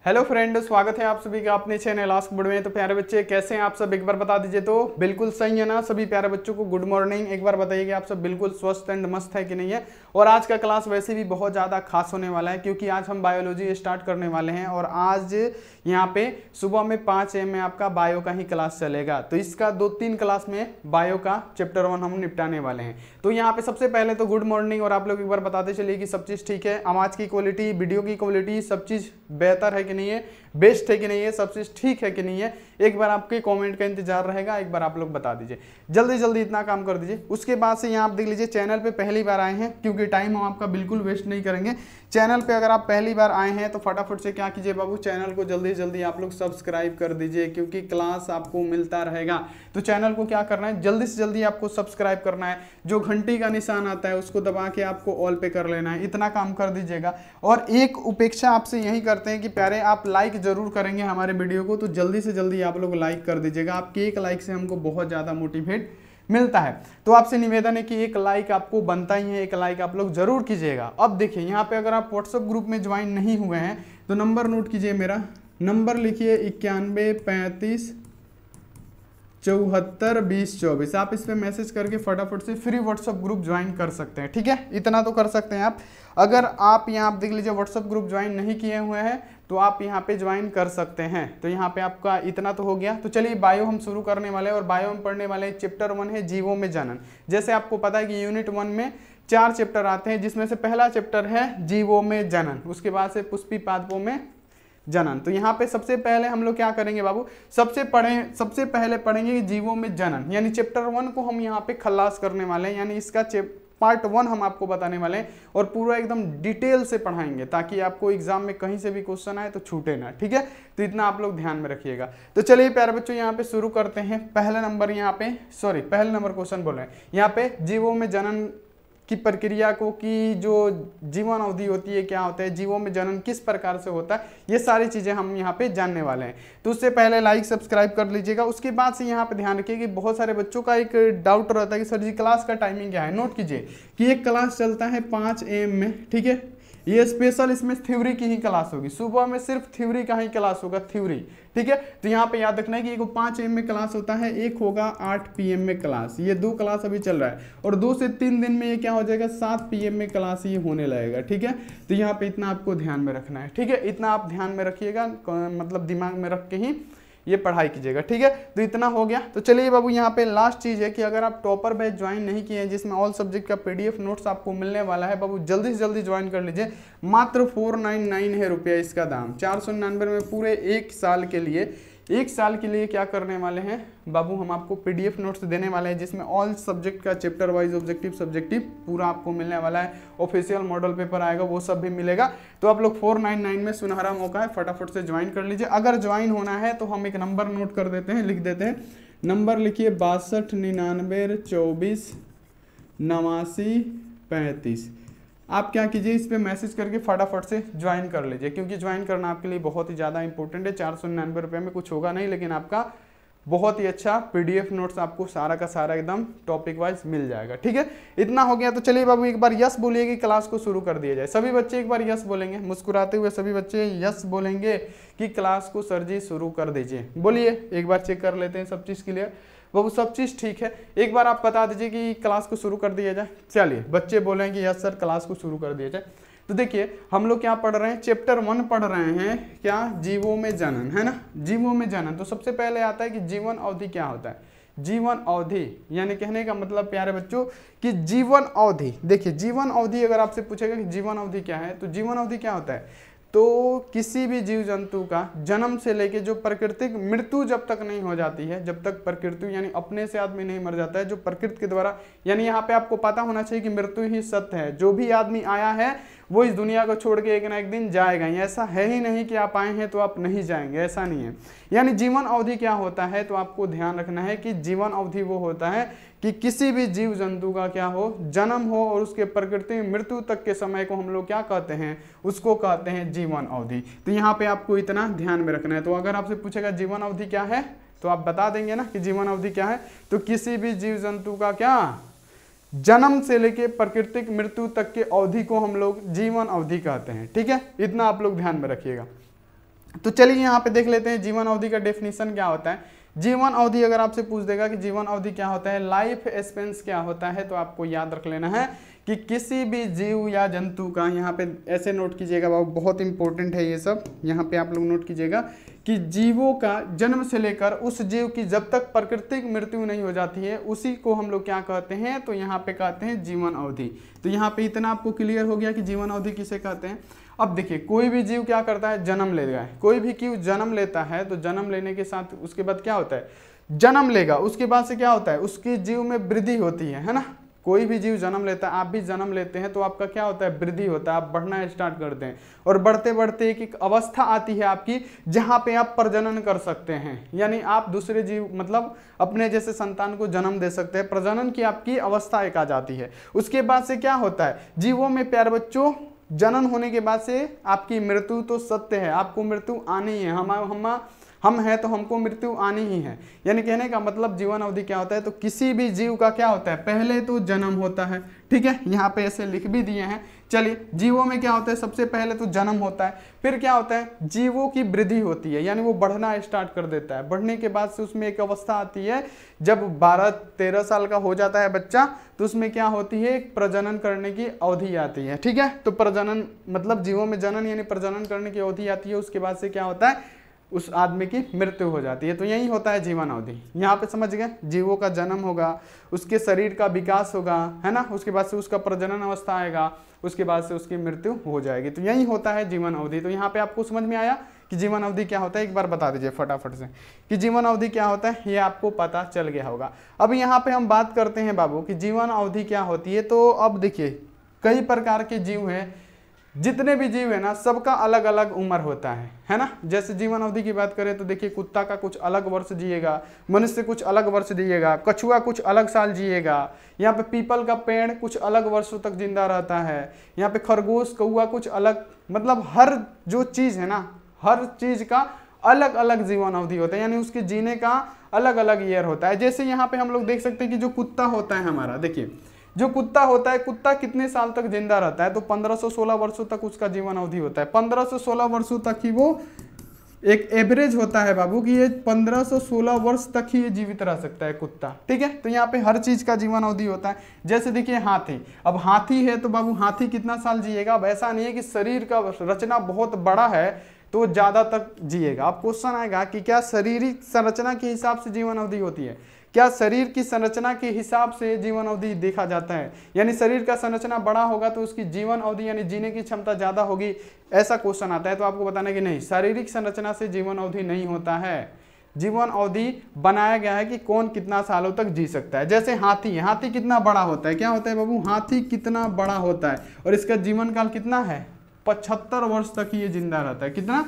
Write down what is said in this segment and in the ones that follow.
Hello friend, स्वागत है आप सभी का अपने चैनल आस्क बोर्ड में। तो प्यारे बच्चे कैसे हैं आप सब, एक बार बता दीजिए। तो बिल्कुल सही है ना सभी प्यारे बच्चों को गुड मॉर्निंग। एक बार बताइए कि आप सब बिल्कुल स्वस्थ एंड मस्त है कि नहीं है। और आज का क्लास वैसे भी बहुत ज़्यादा खास होने वाला है क्योंकि आज हम बायोलॉजी स्टार्ट करने वाले हैं और आज यहाँ पे सुबह में 5 AM में आपका बायो का ही क्लास चलेगा। तो इसका 2-3 क्लास में बायो का चैप्टर 1 हम निपटाने वाले हैं। तो यहाँ पे सबसे पहले तो गुड मॉर्निंग। और आप लोग एक बार बताते चलिए कि सब चीज़ ठीक है, आवाज़ की क्वालिटी, वीडियो की क्वालिटी, सब चीज़ बेहतर है कि नहीं है, बेस्ट है कि नहीं है, सब चीज़ ठीक है कि नहीं है। एक बार आपके कमेंट का इंतजार रहेगा, एक बार आप लोग बता दीजिए। जल्दी जल्दी इतना काम कर दीजिए। उसके बाद से यहाँ आप देख लीजिए, चैनल पे पहली बार आए हैं क्योंकि टाइम हम आपका बिल्कुल वेस्ट नहीं करेंगे। चैनल पे अगर आप पहली बार आए हैं तो फटाफट से क्या कीजिए बाबू, चैनल को जल्दी जल्दी आप लोग सब्सक्राइब कर दीजिए क्योंकि क्लास आपको मिलता रहेगा। तो चैनल को क्या करना है, जल्दी से जल्दी आपको सब्सक्राइब करना है। जो घंटी का निशान आता है उसको दबा के आपको ऑल पे कर लेना है। इतना काम कर दीजिएगा। और एक उपेक्षा आपसे यही करते हैं कि प्यारे आप लाइक जरूर करेंगे हमारे वीडियो को, तो जल्दी से जल्दी आप लोग लाइक कर दीजिएगा। आपकी एक लाइक से हमको बहुत ज़्यादा मोटिवेट मिलता है। तो आपसे निवेदन है कि एक लाइक आपको बनता ही है, एक लाइक आप लोग जरूर कीजिएगा। अब देखिए यहाँ पे अगर आप व्हाट्सएप ग्रुप में ज्वाइन नहीं हुए हैं तो नंबर नोट कीजिए, मेरा नंबर लिखिए 91 35 74 20 24। आप इस पर मैसेज करके फटाफट से फ्री व्हाट्सएप ग्रुप ज्वाइन कर सकते हैं। ठीक है, इतना तो कर सकते हैं आप। अगर आप यहाँ आप देख लीजिए व्हाट्सएप ग्रुप ज्वाइन नहीं किए हुए हैं तो आप यहाँ पे ज्वाइन कर सकते हैं। तो यहाँ पे आपका इतना तो हो गया। तो चलिए बायो हम शुरू करने वाले हैं और बायो में पढ़ने वाले चैप्टर 1 है जीवों में जनन। जैसे आपको पता है कि यूनिट 1 में 4 चैप्टर आते हैं जिसमें से पहला चैप्टर है जीवों में जनन, उसके बाद से पुष्पी पादपों में जनन। तो यहाँ पे सबसे पहले हम लोग क्या करेंगे बाबू, सबसे पहले पढ़ेंगे कि जीवों में जनन, यानी चैप्टर 1 को हम यहाँ पे खल्लास करने वाले हैं। यानी इसका पार्ट 1 हम आपको बताने वाले हैं और पूरा एकदम डिटेल से पढ़ाएंगे ताकि आपको एग्जाम में कहीं से भी क्वेश्चन आए तो छूटे ना। ठीक है, तो इतना आप लोग ध्यान में रखिएगा। तो चलिए प्यारे बच्चों यहाँ पे शुरू करते हैं। पहला नंबर क्वेश्चन बोल रहे हैं यहाँ पे, जीवों में जनन की प्रक्रिया को, की जो जीवन अवधि होती है, क्या होता है, जीवों में जनन किस प्रकार से होता है, ये सारी चीज़ें हम यहाँ पे जानने वाले हैं। तो उससे पहले लाइक सब्सक्राइब कर लीजिएगा। उसके बाद से यहाँ पे ध्यान रखिए कि बहुत सारे बच्चों का एक डाउट रहता है कि सर जी क्लास का टाइमिंग क्या है। नोट कीजिए कि एक क्लास चलता है 5 AM में। ठीक है, ये स्पेशल इसमें थ्योरी की ही क्लास होगी। सुबह में सिर्फ थ्योरी का ही क्लास होगा, थ्योरी। ठीक है, तो यहाँ पे याद रखना है कि एक 5 AM में क्लास होता है, एक होगा 8 PM में क्लास। ये 2 क्लास अभी चल रहा है और 2 से 3 दिन में ये क्या हो जाएगा, 7 PM में क्लास ये होने लगेगा। ठीक है, तो यहाँ पे इतना आपको ध्यान में रखना है। ठीक है, इतना आप ध्यान में रखिएगा, मतलब दिमाग में रख के ही ये पढ़ाई कीजिएगा। ठीक है, तो इतना हो गया। तो चलिए बाबू यहाँ पे लास्ट चीज़ है कि अगर आप टॉपर बैच ज्वाइन नहीं किए हैं जिसमें ऑल सब्जेक्ट का PDF नोट्स आपको मिलने वाला है, बाबू जल्दी से जल्दी ज्वाइन कर लीजिए। मात्र 499 है रुपया इसका दाम। 499 में पूरे 1 साल के लिए क्या करने वाले हैं बाबू, हम आपको PDF नोट्स देने वाले हैं जिसमें ऑल सब्जेक्ट का चैप्टर वाइज ऑब्जेक्टिव सब्जेक्टिव पूरा आपको मिलने वाला है। ऑफिशियल मॉडल पेपर आएगा, वो सब भी मिलेगा। तो आप लोग 499 में सुनहरा मौका है, फटाफट से ज्वाइन कर लीजिए। अगर ज्वाइन होना है तो हम एक नंबर नोट कर देते हैं, लिख देते हैं। नंबर लिखिए 62 99 24 89 35। आप क्या कीजिए, इस पे मैसेज करके फटाफट से ज्वाइन कर लीजिए क्योंकि ज्वाइन करना आपके लिए बहुत ही ज़्यादा इंपॉर्टेंट है। 499 रुपये में कुछ होगा नहीं, लेकिन आपका बहुत ही अच्छा PDF नोट्स आपको सारा का सारा एकदम टॉपिक वाइज मिल जाएगा। ठीक है, इतना हो गया। तो चलिए बाबू एक बार यस बोलिए कि क्लास को शुरू कर दिया जाए। सभी बच्चे एक बार यस बोलेंगे, मुस्कुराते हुए सभी बच्चे यस बोलेंगे कि क्लास को सर जी शुरू कर दीजिए। बोलिए, एक बार चेक कर लेते हैं सब चीज़ क्लियर। बाबू सब चीज़ ठीक है, एक बार आप बता दीजिए कि क्लास को शुरू कर दिया जाए। चलिए बच्चे बोलें कि यस सर क्लास को शुरू कर दिया जाए। तो देखिए हम लोग क्या पढ़ रहे हैं, चैप्टर 1 पढ़ रहे हैं, क्या, जीवों में जनन, है ना, जीवों में जनन। तो सबसे पहले आता है कि जीवन अवधि क्या होता है। जीवन अवधि यानी कहने का मतलब प्यारे बच्चों कि जीवन अवधि, देखिए जीवन अवधि अगर आपसे पूछेगा कि जीवन अवधि क्या है तो जीवन अवधि क्या होता है, तो किसी भी जीव जंतु का जन्म से लेके जो प्राकृतिक मृत्यु जब तक नहीं हो जाती है, जब तक प्रकृति यानी अपने से आदमी नहीं मर जाता है, जो प्रकृति के द्वारा, यानी यहाँ पे आपको पता होना चाहिए कि मृत्यु ही सत्य है। जो भी आदमी आया है वो इस दुनिया को छोड़ के एक ना एक दिन जाएगा। ऐसा है ही नहीं कि आप आए हैं तो आप नहीं जाएंगे, ऐसा नहीं है। यानी जीवन अवधि क्या होता है, तो आपको ध्यान रखना है कि जीवन अवधि वो होता है कि किसी भी जीव जंतु का क्या हो, जन्म हो और उसके प्रकृति मृत्यु तक के समय को हम लोग क्या कहते हैं, उसको कहते हैं जीवन अवधि। तो यहाँ पे आपको इतना ध्यान में रखना है। तो अगर आपसे पूछेगा जीवन अवधि क्या है तो आप बता देंगे ना कि जीवन अवधि क्या है, तो किसी भी जीव जंतु का क्या, जन्म से लेके प्राकृतिक मृत्यु तक के अवधि को हम लोग जीवन अवधि कहते हैं। ठीक है, इतना आप लोग ध्यान में रखिएगा। तो चलिए यहाँ पे देख लेते हैं जीवन अवधि का डेफिनेशन क्या होता है। जीवन अवधि अगर आपसे पूछ देगा कि जीवन अवधि क्या होता है, लाइफ स्पेंस क्या होता है, तो आपको याद रख लेना है कि किसी भी जीव या जंतु का, यहाँ पे ऐसे नोट कीजिएगा बाबू, बहुत इंपॉर्टेंट है ये सब, यहाँ पे आप लोग नोट कीजिएगा कि जीवों का जन्म से लेकर उस जीव की जब तक प्राकृतिक मृत्यु नहीं हो जाती है उसी को हम लोग क्या कहते हैं, तो यहाँ पे कहते हैं जीवन अवधि। तो यहाँ पे इतना आपको क्लियर हो गया कि जीवन अवधि किसे कहते हैं। अब देखिए कोई भी जीव क्या करता है, जन्म लेगा है, कोई भी जीव जन्म लेता है तो जन्म लेने के साथ उसके बाद क्या होता है, जन्म लेगा, उसके बाद से क्या होता है, उसकी जीव में वृद्धि होती है ना। कोई भी जीव जन्म लेता है, आप भी जन्म लेते हैं तो आपका क्या होता है, वृद्धि होता है, आप बढ़ना स्टार्ट करते हैं और बढ़ते बढ़ते एक अवस्था आती है आपकी जहां पे आप प्रजनन कर सकते हैं, यानी आप दूसरे जीव मतलब अपने जैसे संतान को जन्म दे सकते हैं, प्रजनन की आपकी अवस्था एक आ जाती है। उसके बाद से क्या होता है, जीवों में प्यार बच्चों जनन होने के बाद से आपकी मृत्यु तो सत्य है, आपको मृत्यु आनी है, हम हैं तो हमको मृत्यु आनी ही है। यानी कहने का मतलब जीवन अवधि क्या होता है, तो किसी भी जीव का क्या होता है, पहले तो जन्म होता है, ठीक है, यहाँ पे ऐसे लिख भी दिए हैं। चलिए जीवों में क्या होता है, सबसे पहले तो जन्म होता है, फिर क्या होता है, जीवों की वृद्धि होती है, यानी वो बढ़ना स्टार्ट कर देता है। बढ़ने के बाद से उसमें एक अवस्था आती है, जब 12-13 साल का हो जाता है बच्चा, तो उसमें क्या होती है, एक प्रजनन करने की अवधि आती है, ठीक है। तो प्रजनन मतलब जीवों में जनन यानी प्रजनन करने की अवधि आती है, उसके बाद से क्या होता है, उस आदमी की मृत्यु हो जाती है। तो यही होता है जीवन अवधि। यहाँ पे समझ गए, जीवों का जन्म होगा, उसके शरीर का विकास होगा, है ना, उसके बाद से उसका प्रजनन अवस्था आएगा, उसके बाद से उसकी मृत्यु हो जाएगी। तो यही होता है जीवन अवधि। तो यहाँ पे आपको समझ में आया कि जीवन अवधि क्या होता है, एक बार बता दीजिए फटाफट से कि जीवन अवधि क्या होता है, ये आपको पता चल गया होगा। अब यहाँ पे हम बात करते हैं बाबू कि जीवन अवधि क्या होती है। तो अब देखिए कई प्रकार के जीव हैं, जितने भी जीव है ना सबका अलग अलग उम्र होता है ना। जैसे जीवन अवधि की बात करें तो देखिए कुत्ता का कुछ अलग वर्ष जिएगा, मनुष्य कुछ अलग वर्ष जिएगा, कछुआ कुछ अलग साल जिएगा, यहाँ पे पीपल का पेड़ कुछ अलग वर्षों तक जिंदा रहता है, यहाँ पे खरगोश कौआ कुछ अलग, मतलब हर जो चीज़ है ना, हर चीज़ का अलग अलग जीवन अवधि होता है, यानी उसके जीने का अलग अलग ईयर होता है। जैसे यहाँ पे हम लोग देख सकते हैं कि जो कुत्ता होता है हमारा, देखिए जो कुत्ता होता है, कुत्ता कितने साल तक जिंदा रहता है, तो 1516 वर्षों तक उसका जीवन अवधि होता है। 1516 वर्षों तक ही वो एक एवरेज होता है बाबू कि ये 1516 वर्ष तक ही ये जीवित रह सकता है कुत्ता, ठीक है। तो यहाँ पे हर चीज का जीवन अवधि होता है। जैसे देखिए हाथी, अब हाथी है तो बाबू हाथी कितना साल जिएगा, अब ऐसा नहीं है कि शरीर का रचना बहुत बड़ा है तो ज्यादा तक जिएगा। अब क्वेश्चन आएगा कि क्या शारीरिक संरचना के हिसाब से जीवन अवधि होती है, क्या शरीर की संरचना के हिसाब से जीवन अवधि देखा जाता है, यानी शरीर का संरचना बड़ा होगा तो उसकी जीवन अवधि यानी जीने की क्षमता ज्यादा होगी, ऐसा क्वेश्चन आता है। तो आपको बताना कि नहीं, शारीरिक संरचना से जीवन अवधि नहीं होता है। जीवन अवधि बनाया गया है कि कौन कितना सालों तक जी सकता है। जैसे हाथी है, हाथी कितना बड़ा होता है, क्या होता है बाबू, हाथी कितना बड़ा होता है और इसका जीवन काल कितना है, 75 वर्ष तक ये जिंदा रहता है। कितना,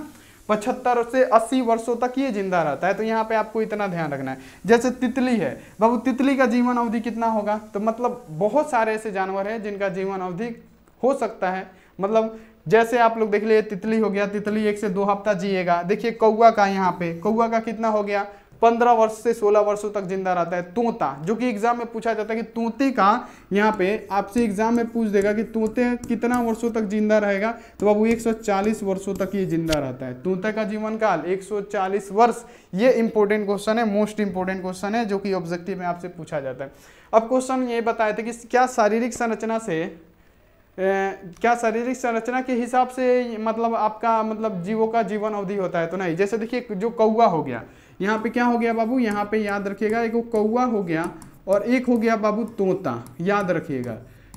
75 से 80 वर्षों तक ये जिंदा रहता है। तो यहाँ पे आपको इतना ध्यान रखना है। जैसे तितली है बाबू, तितली का जीवन अवधि कितना होगा, तो मतलब बहुत सारे ऐसे जानवर हैं जिनका जीवन अवधि हो सकता है, मतलब जैसे आप लोग देख लीजिए तितली हो गया, तितली 1 से 2 हफ्ता जिएगा। देखिए कौवा का, यहाँ पे कौवा का कितना हो गया, 15 वर्ष से 16 वर्षों तक जिंदा रहता है। तोता, जो कि एग्जाम में पूछा जाता है कि तोते का, यहाँ पे आपसे एग्जाम में पूछ देगा कि तोते कितना वर्षों तक जिंदा रहेगा, तो बाबू 140 वर्षों तक ये जिंदा रहता है। तोते का जीवन काल 140 वर्ष। ये इंपॉर्टेंट क्वेश्चन है, मोस्ट इंपॉर्टेंट क्वेश्चन है जो कि ऑब्जेक्टिव में आपसे पूछा जाता है। अब क्वेश्चन ये बताए थे कि क्या शारीरिक संरचना से क्या शारीरिक संरचना के हिसाब से मतलब आपका मतलब जीवों का जीवन अवधि होता है, तो नहीं। जैसे देखिए जो कौवा हो गया, यहाँ पे क्या हो गया बाबू, यहाँ पे याद रखिएगा, एक कौवा हो गया और एक हो गया बाबू तोता। याद रखिएगा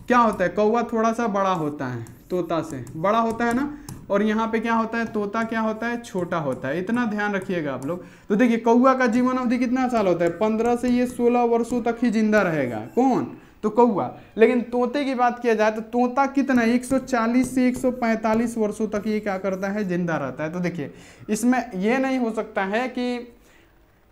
क्या होता है, कौवा थोड़ा सा बड़ा होता है, तोता से बड़ा होता है ना, और यहाँ पे क्या होता है, तोता क्या होता है, छोटा होता है। इतना ध्यान रखिएगा आप लोग। तो देखिए कौवा का जीवन अवधि कितना साल होता है, 15 से ये 16 वर्षों तक ही जिंदा रहेगा। कौन, तो कौवा। लेकिन तोते की बात किया जाए तो तोता कितना, 140 से 145 वर्षों तक ये क्या करता है, जिंदा रहता है। तो देखिए इसमें यह नहीं हो सकता है कि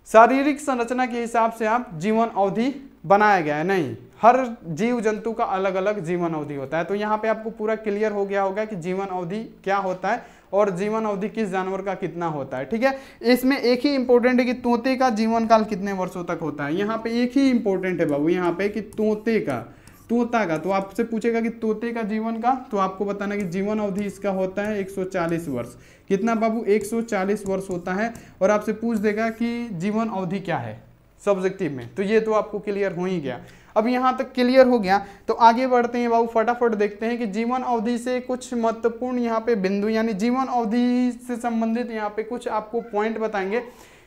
शारीरिक संरचना के हिसाब से आप जीवन अवधि बनाया गया है, नहीं। हर जीव जंतु का अलग अलग जीवन अवधि होता है। तो यहाँ पे आपको पूरा क्लियर हो गया होगा कि जीवन अवधि क्या होता है और जीवन अवधि किस जानवर का कितना होता है, ठीक है। इसमें एक ही इंपॉर्टेंट है कि तोते का जीवन काल कितने वर्षों तक होता है। यहाँ पे एक ही इंपॉर्टेंट है बाबू, यहाँ पे कि तोते का तोता का, तो आपसे पूछेगा कि तोते का जीवन का, तो आपको बताना कि जीवन अवधि इसका होता है 140 वर्ष। कितना बाबू? 140 वर्ष होता है। और आपसे पूछ देगा कि जीवन अवधि क्या है सब्जेक्टिव में, तो ये तो आपको क्लियर हो ही गया। अब यहाँ तक क्लियर हो गया तो आगे बढ़ते हैं बाबू, फटाफट देखते हैं कि जीवन अवधि से कुछ महत्वपूर्ण यहाँ पे बिंदु, यानी जीवन अवधि से संबंधित यहाँ पे कुछ आपको पॉइंट बताएंगे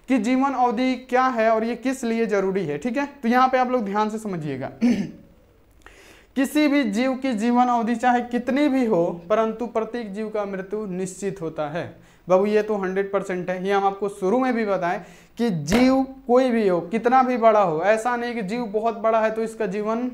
कि जीवन अवधि क्या है और ये किस लिए जरूरी है। ठीक है, तो यहाँ पे आप लोग ध्यान से समझिएगा। किसी भी जीव की जीवन अवधि चाहे कितनी भी हो, परंतु प्रत्येक जीव का मृत्यु निश्चित होता है। बाबू ये तो 100% है। ये हम आपको शुरू में भी बताएं कि जीव कोई भी हो, कितना भी बड़ा हो, ऐसा नहीं कि जीव बहुत बड़ा है तो इसका जीवन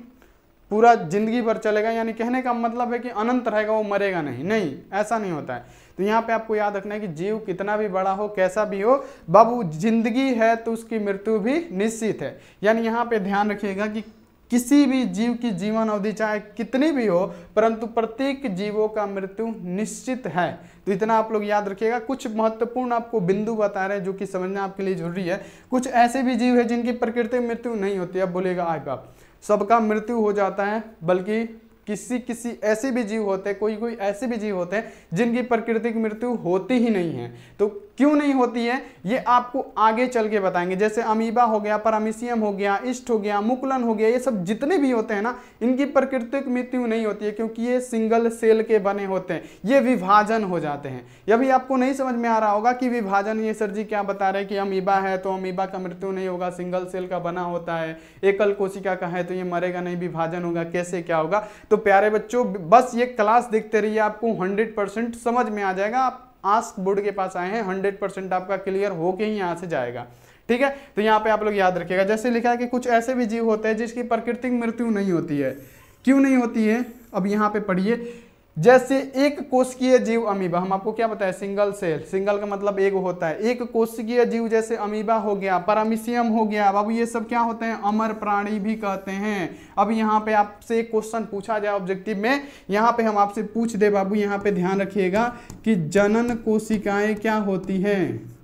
पूरा जिंदगी भर चलेगा, यानी कहने का मतलब है कि अनंत रहेगा, वो मरेगा नहीं, नहीं ऐसा नहीं होता है। तो यहाँ पे आपको याद रखना है कि जीव कितना भी बड़ा हो, कैसा भी हो, बाबू जिंदगी है तो उसकी मृत्यु भी निश्चित है। यानी यहाँ पे ध्यान रखिएगा कि किसी भी जीव की जीवन अवधि चाहे कितनी भी हो, परंतु प्रत्येक जीवों का मृत्यु निश्चित है। तो इतना आप लोग याद रखिएगा। कुछ महत्वपूर्ण आपको बिंदु बता रहे हैं जो कि समझना आपके लिए जरूरी है। कुछ ऐसे भी जीव है जिनकी प्राकृतिक मृत्यु नहीं होती। अब बोलेगा आय बाप, सबका मृत्यु हो जाता है, बल्कि किसी ऐसे भी जीव होते हैं, कोई ऐसे भी जीव होते हैं जिनकी प्राकृतिक मृत्यु होती ही नहीं है। तो क्यों नहीं होती है ये आपको आगे चल के बताएंगे। जैसे अमीबा हो गया, पैरामीशियम हो गया, ईस्ट हो गया, मुकुलन हो गया, ये सब जितने भी होते हैं ना, इनकी प्राकृतिक मृत्यु नहीं होती है, क्योंकि ये सिंगल सेल के बने होते हैं, ये विभाजन हो जाते हैं। यह भी आपको नहीं समझ में आ रहा होगा कि विभाजन, ये सर जी क्या बता रहे हैं कि अमीबा है तो अमीबा का मृत्यु नहीं होगा, सिंगल सेल का बना होता है, एकल कोशिका का है तो ये मरेगा नहीं, विभाजन होगा, कैसे क्या होगा। तो प्यारे बच्चों बस ये क्लास देखते रहिए, आपको 100% समझ में आ जाएगा। आप आस्क बोर्ड के पास आए हैं, 100% आपका क्लियर होके ही यहाँ से जाएगा। ठीक है, तो यहाँ पे आप लोग याद रखिएगा। जैसे लिखा है कि कुछ ऐसे भी जीव होते हैं जिसकी प्राकृतिक मृत्यु नहीं होती है। क्यों नहीं होती है? अब यहाँ पे पढ़िए। जैसे एक कोशिकीय जीव अमीबा, हम आपको क्या बताया, सिंगल सेल, सिंगल का मतलब एक होता है। एक कोशिकीय जीव जैसे अमीबा हो गया, पैरामीशियम हो गया, बाबू ये सब क्या होते हैं, अमर प्राणी भी कहते हैं। अब यहाँ पे आपसे एक क्वेश्चन पूछा जाए ऑब्जेक्टिव में, यहाँ पे हम आपसे पूछ दे बाबू, यहाँ पे ध्यान रखिएगा कि जनन कोशिकाएं क्या होती हैं।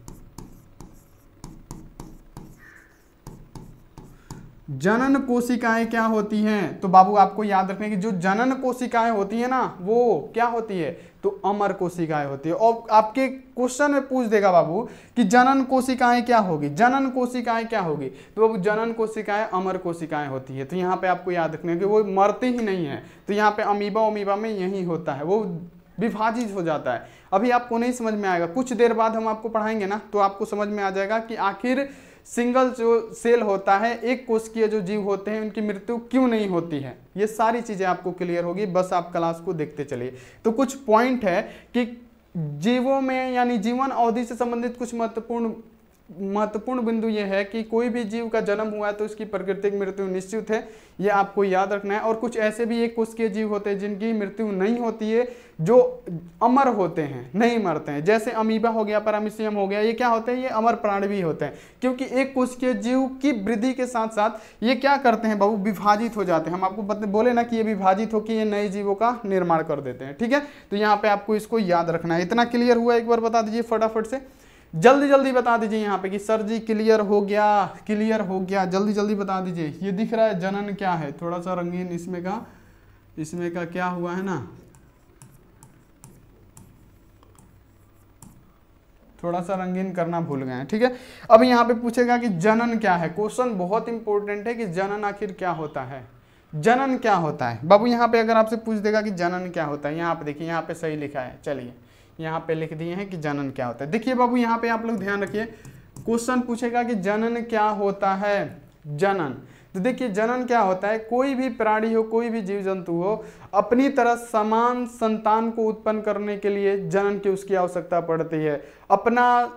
जनन कोशिकाएं क्या होती हैं? तो बाबू आपको याद रखने की, जो जनन कोशिकाएं होती है ना, वो क्या होती है, तो अमर कोशिकाएं होती है। और आपके क्वेश्चन में पूछ देगा बाबू कि जनन कोशिकाएं क्या होगी, जनन कोशिकाएं क्या होगी, तो बाबू जनन कोशिकाएं अमर कोशिकाएं होती है। तो यहाँ पे आपको याद रखने की, वो मरती ही नहीं है। तो यहाँ पे अमीबा में यही होता है, वो विभाजित हो जाता है। अभी आपको नहीं समझ में आएगा, कुछ देर बाद हम आपको पढ़ाएंगे ना, तो आपको समझ में आ जाएगा कि आखिर सिंगल जो सेल होता है, एक कोशिकीय जो जीव होते हैं, उनकी मृत्यु क्यों नहीं होती है। ये सारी चीजें आपको क्लियर होगी, बस आप क्लास को देखते चलिए। तो कुछ पॉइंट है कि जीवों में, यानी जीवन अवधि से संबंधित कुछ महत्वपूर्ण बिंदु ये है कि कोई भी जीव का जन्म हुआ है तो इसकी प्राकृतिक मृत्यु निश्चित है, ये आपको याद रखना है। और कुछ ऐसे भी एक कोशिकीय जीव होते हैं जिनकी मृत्यु नहीं होती है, जो अमर होते हैं, नहीं मरते हैं। जैसे अमीबा हो गया, पैरामीशियम हो गया, ये क्या होते हैं, ये अमर प्राणी भी होते हैं, क्योंकि एक कोशिकीय जीव की वृद्धि के साथ साथ ये क्या करते हैं बाबू, विभाजित हो जाते हैं। हम आपको बोले ना कि ये विभाजित होकर ये नए जीवों का निर्माण कर देते हैं। ठीक है, तो यहाँ पे आपको इसको याद रखना है। इतना क्लियर हुआ, एक बार बता दीजिए फटाफट से, जल्दी जल्दी बता दीजिए यहाँ पे कि सर जी क्लियर हो गया, क्लियर हो गया, जल्दी जल्दी बता दीजिए। ये दिख रहा है जनन क्या है, थोड़ा सा रंगीन इसमें का क्या हुआ है ना, थोड़ा सा रंगीन करना भूल गए हैं। ठीक है, अब यहाँ पे पूछेगा कि जनन क्या है। क्वेश्चन बहुत इंपॉर्टेंट है कि जनन आखिर क्या होता है, जनन क्या होता है। बाबू यहाँ पे अगर आपसे पूछ देगा कि जनन क्या होता है, यहाँ पे देखिए, यहाँ पे सही लिखा है, चलिए यहाँ पे लिख दिए हैं कि जनन क्या होता है। देखिए बाबू यहाँ पे आप लोग ध्यान रखिए, क्वेश्चन पूछेगा कि जनन क्या होता है। जनन, तो देखिए जनन क्या होता है, कोई भी प्राणी हो, कोई भी जीव जंतु हो, अपनी तरह समान संतान को उत्पन्न करने के लिए जनन की उसकी आवश्यकता पड़ती है। अपना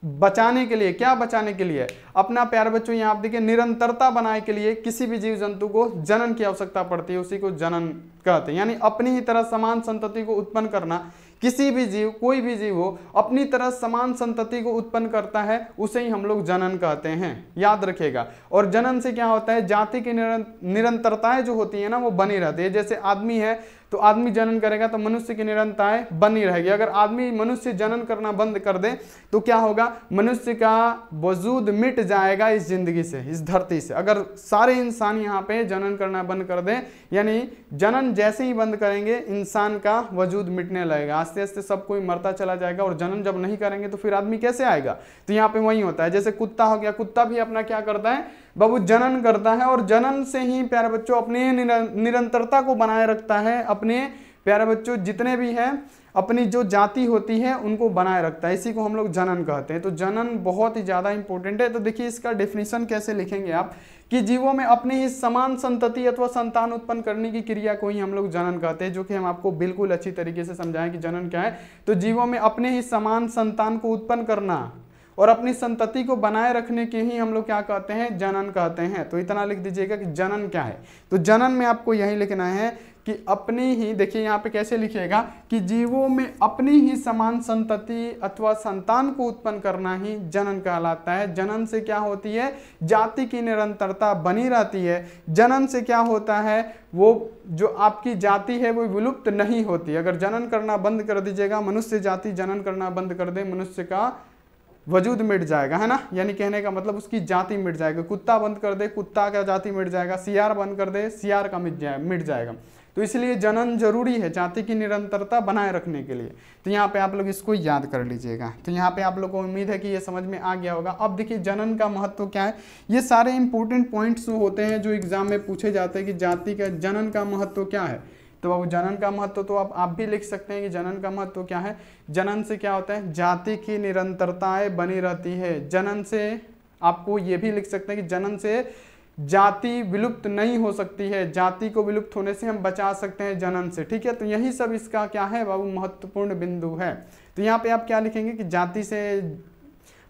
बचाने के लिए, क्या बचाने के लिए, अपना प्यार बच्चों यहाँ आप देखिए, निरंतरता बनाने के लिए किसी भी जीव जंतु को जनन की आवश्यकता पड़ती है, उसी को जनन कहते हैं। यानी अपनी ही तरह समान संतति को उत्पन्न करना, किसी भी जीव, कोई भी जीव हो, अपनी तरह समान संतति को उत्पन्न करता है, उसे ही हम लोग जनन कहते हैं, याद रखिएगा। और जनन से क्या होता है, जाति की निरंतरताएं जो होती है ना, वो बनी रहती है। जैसे आदमी है, तो आदमी जनन करेगा तो मनुष्य की निरंतरताएं बनी रहेगी। अगर आदमी मनुष्य जनन करना बंद कर दे तो क्या होगा, मनुष्य का वजूद मिट जाएगा इस जिंदगी से, इस धरती से। अगर सारे इंसान यहाँ पे जनन करना बंद कर दें, यानी जनन जैसे ही बंद करेंगे इंसान का वजूद मिटने लगेगा, आस्ते आस्ते सब कोई मरता चला जाएगा। और जनन जब नहीं करेंगे तो फिर आदमी कैसे आएगा। तो यहाँ पे वही होता है, जैसे कुत्ता हो गया, कुत्ता भी अपना क्या करता है बाबू, जनन करता है, और जनन से ही प्यारे बच्चों अपनी निरंतरता को बनाए रखता है। अपने प्यारे बच्चों जितने भी हैं अपनी जो जाति होती है उनको बनाए रखता है, इसी को हम लोग जनन कहते हैं। तो जनन बहुत ही ज़्यादा इंपॉर्टेंट है। तो देखिए इसका डेफिनेशन कैसे लिखेंगे आप, कि जीवों में अपने ही समान संतति अथवा संतान उत्पन्न करने की क्रिया को ही हम लोग जनन कहते हैं, जो कि हम आपको बिल्कुल अच्छी तरीके से समझाएं कि जनन क्या है। तो जीवों में अपने ही समान संतान को उत्पन्न करना और अपनी संतति को बनाए रखने के ही हम लोग क्या कहते हैं, जनन कहते हैं। तो इतना लिख दीजिएगा कि जनन क्या है। तो जनन में आपको यही लिखना है कि अपनी ही, देखिए यहाँ पे कैसे लिखिएगा कि जीवों में अपनी ही समान संतति अथवा संतान को उत्पन्न करना ही जनन कहलाता है। जनन से क्या होती है, जाति की निरंतरता बनी रहती है। जनन से क्या होता है, वो जो आपकी जाति है वो विलुप्त नहीं होती। अगर जनन करना बंद कर दीजिएगा, मनुष्य जाति जनन करना बंद कर दे, मनुष्य का वजूद मिट जाएगा, है ना। यानी कहने का मतलब उसकी जाति मिट जाएगी। कुत्ता बंद कर दे, कुत्ता का जाति मिट जाएगा। सियार बंद कर दे, सियार का मिट जाएगा। तो इसलिए जनन जरूरी है जाति की निरंतरता बनाए रखने के लिए। तो यहाँ पे आप लोग इसको याद कर लीजिएगा। तो यहाँ पे आप लोगों को उम्मीद है कि ये समझ में आ गया होगा। अब देखिए जनन का महत्व क्या है, ये सारे इंपॉर्टेंट पॉइंट्स होते हैं जो एग्जाम में पूछे जाते हैं कि जाति का जनन का महत्व क्या है। तो अब जनन का महत्व तो आप भी लिख सकते हैं कि जनन का महत्व क्या है। जनन से क्या होता है, जाति की निरंतरताएं बनी रहती है। जनन से आपको ये भी लिख सकते हैं कि जनन से जाति विलुप्त नहीं हो सकती है, जाति को विलुप्त होने से हम बचा सकते हैं जनन से, ठीक है। तो यही सब इसका क्या है बाबू, महत्वपूर्ण बिंदु है। तो यहाँ पे आप क्या लिखेंगे कि जाति से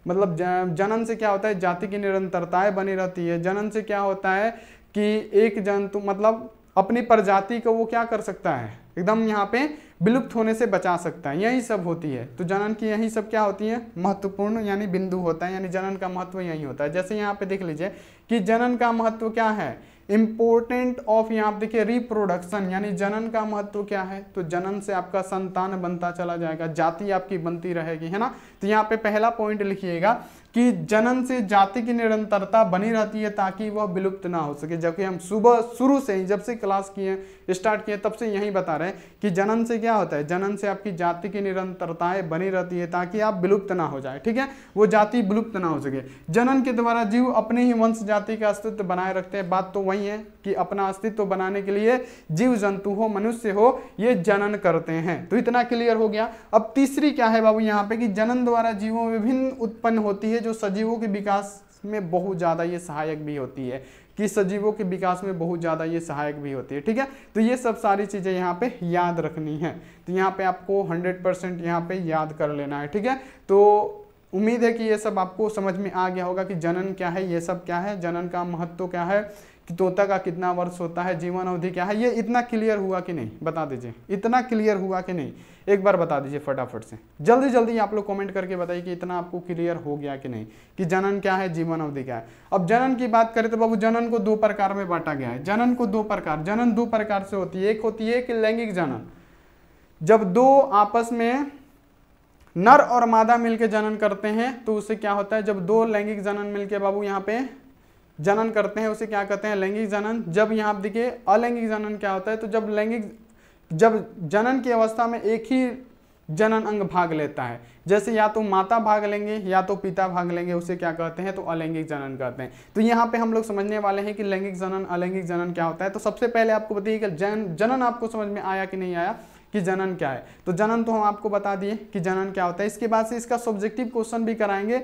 मतलब जनन से क्या होता है, जाति की निरंतरताएं बनी रहती है। जनन से क्या होता है कि एक जंतु मतलब अपनी प्रजाति को वो क्या कर सकता है, एकदम यहाँ पे विलुप्त होने से बचा सकता है। यही सब होती है। तो जनन की यही सब क्या होती है, महत्वपूर्ण यानी बिंदु होता है, यानी जनन का महत्व यही होता है। जैसे यहाँ पे देख लीजिए कि जनन का महत्व क्या है, इंपोर्टेंट ऑफ, यहाँ पे देखिए रिप्रोडक्शन, यानी जनन का महत्व क्या है, तो जनन से आपका संतान बनता चला जाएगा, जाति आपकी बनती रहेगी, है ना। तो यहाँ पे पहला पॉइंट लिखिएगा कि जनन से जाति की निरंतरता बनी रहती है ताकि वह विलुप्त ना हो सके। जबकि हम सुबह शुरू से ही जब से क्लास किए स्टार्ट किए तब से यही बता रहे हैं कि जनन से क्या होता है, जनन से आपकी जाति की निरंतरताएं बनी रहती है ताकि आप विलुप्त ना हो जाए, ठीक है, वो जाति विलुप्त ना हो सके। जनन के द्वारा जीव अपने ही वंश जाति का अस्तित्व बनाए रखते हैं। बात तो वही है कि अपना अस्तित्व बनाने के लिए जीव जंतु हो, मनुष्य हो, ये जनन करते हैं। तो इतना क्लियर हो गया। अब तीसरी क्या है बाबू यहाँ पे कि जनन द्वारा जीवों में विभिन्न उत्पन्न होती है जो सजीवों के विकास में बहुत ज्यादा ये सहायक भी होती है, कि सजीवों के विकास में बहुत ज्यादा ये सहायक भी होती है, ठीक है। तो ये सब सारी चीजें यहाँ पे याद रखनी है। तो यहाँ पे आपको 100% यहाँ पे याद कर लेना है, ठीक है। तो उम्मीद है कि ये सब आपको समझ में आ गया होगा कि जनन क्या है, ये सब क्या है, जनन का महत्व क्या है, कि तोता का कितना वर्ष होता है, जीवन अवधि क्या है। ये इतना क्लियर हुआ कि नहीं, बता दीजिए, इतना क्लियर हुआ कि नहीं, एक बार बता दीजिए फटाफट से, जल्दी जल्दी आप लोग कमेंट करके बताइए कि इतना आपको क्लियर हो गया कि नहीं, कि जनन क्या है, जीवन अवधि क्या है। अब जनन की बात करें तो बाबू जनन को दो प्रकार में बांटा गया है। जनन को दो प्रकार, जनन दो प्रकार से होती है। एक होती है कि लैंगिक जनन, जब दो आपस में नर और मादा मिलकर जनन करते हैं तो उसे क्या होता है, जब दो लैंगिक जनन मिलके बाबू यहाँ पे जनन करते हैं उसे क्या कहते हैं, लैंगिक जनन। जब यहाँ आप देखिए अलैंगिक जनन क्या होता है, तो जब जनन की अवस्था में एक ही जनन अंग भाग लेता है, जैसे या तो माता भाग लेंगे या तो पिता भाग लेंगे, उसे क्या कहते हैं, तो अलैंगिक जनन कहते हैं। तो यहाँ पे हम लोग समझने वाले हैं कि लैंगिक जनन अलैंगिक जनन क्या होता है। तो सबसे पहले आपको बताइए कि जनन आपको समझ में आया कि नहीं आया, कि जनन क्या है। तो जनन तो हम आपको बता दिए कि जनन क्या होता है। इसके बाद से इसका सब्जेक्टिव क्वेश्चन भी कराएंगे,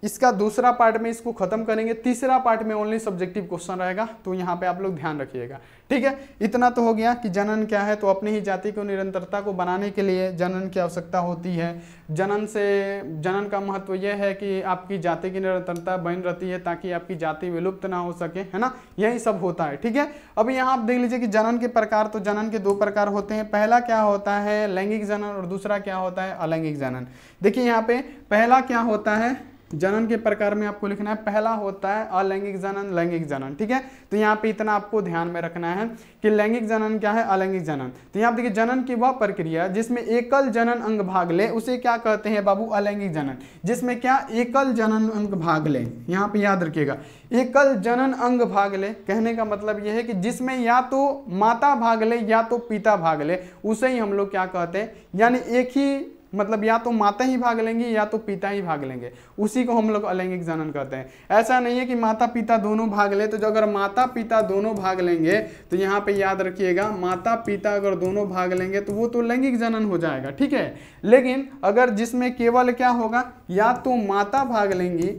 इसका दूसरा पार्ट में इसको खत्म करेंगे, तीसरा पार्ट में ओनली सब्जेक्टिव क्वेश्चन रहेगा। तो यहाँ पे आप लोग ध्यान रखिएगा, ठीक है। इतना तो हो गया कि जनन क्या है। तो अपनी ही जाति को निरंतरता को बनाने के लिए जनन की आवश्यकता होती है। जनन का महत्व यह है कि आपकी जाति की निरंतरता बनी रहती है ताकि आपकी जाति विलुप्त ना हो सके, है ना, यही सब होता है, ठीक है। अभी यहाँ आप देख लीजिए कि जनन के प्रकार, तो जनन के दो प्रकार होते हैं। पहला क्या होता है, लैंगिक जनन, और दूसरा क्या होता है, अलैंगिक जनन। देखिए यहाँ पे पहला क्या होता है, जनन के प्रकार में आपको लिखना है, पहला होता है अलैंगिक जनन, लैंगिक जनन। ठीक है, तो यहाँ पे इतना आपको ध्यान में रखना है कि लैंगिक जनन क्या है, अलैंगिक जनन। तो यहाँ देखिए जनन की वह प्रक्रिया जिसमें एकल जनन अंग भाग ले उसे क्या कहते हैं बाबू, अलैंगिक जनन। जिसमें क्या, एकल जनन अंग भाग ले, यहाँ पे याद रखिएगा एकल जनन अंग भाग ले, कहने का मतलब यह है कि जिसमें या तो माता भाग ले या तो पिता भाग ले, उसे ही हम लोग क्या कहते हैं, यानी एक ही मतलब या तो माता ही भाग लेंगे या तो पिता ही भाग लेंगे, उसी को हम लोग अलैंगिक जनन कहते हैं। ऐसा नहीं है कि माता पिता दोनों भाग ले, तो जो अगर माता पिता दोनों भाग लेंगे तो यहाँ पे याद रखिएगा माता पिता अगर दोनों भाग लेंगे तो वो तो लैंगिक जनन हो जाएगा। ठीक है, लेकिन अगर जिसमें केवल क्या होगा, या तो माता भाग लेंगी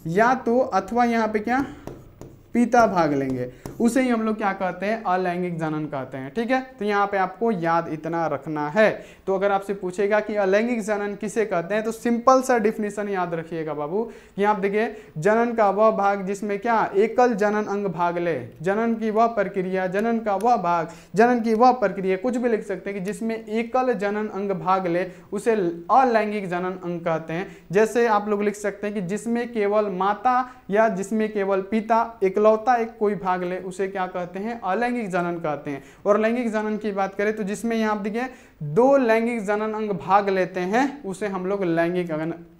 या तो अथवा यहाँ पे क्या पिता भाग लेंगे, उसे ही हम लोग क्या कहते हैं, अलैंगिक जनन कहते हैं। ठीक है, तो यहाँ पे आपको याद इतना रखना है। तो अगर आपसे पूछेगा कि अलैंगिक जनन किसे कहते हैं, तो सिंपल सा डिफिनीशन याद रखिएगा बाबू कि आप देखिए जनन का वह भाग जिसमें क्या एकल जनन अंग भाग ले, जनन की वह प्रक्रिया, जनन का वह भाग, जनन की वह प्रक्रिया, कुछ भी लिख सकते हैं कि जिसमें एकल जनन अंग भाग ले उसे अलैंगिक जनन अंग कहते हैं। जैसे आप लोग लिख सकते हैं कि जिसमें केवल माता या जिसमें केवल पिता इकलौता एक कोई भाग ले उसे क्या कहते हैं, अलैंगिक जनन कहते हैं। और लैंगिक जनन की बात करें तो जिसमें यहाँ आप देखिए दो लैंगिक जनन अंग भाग लेते हैं उसे हम लोग लैंगिक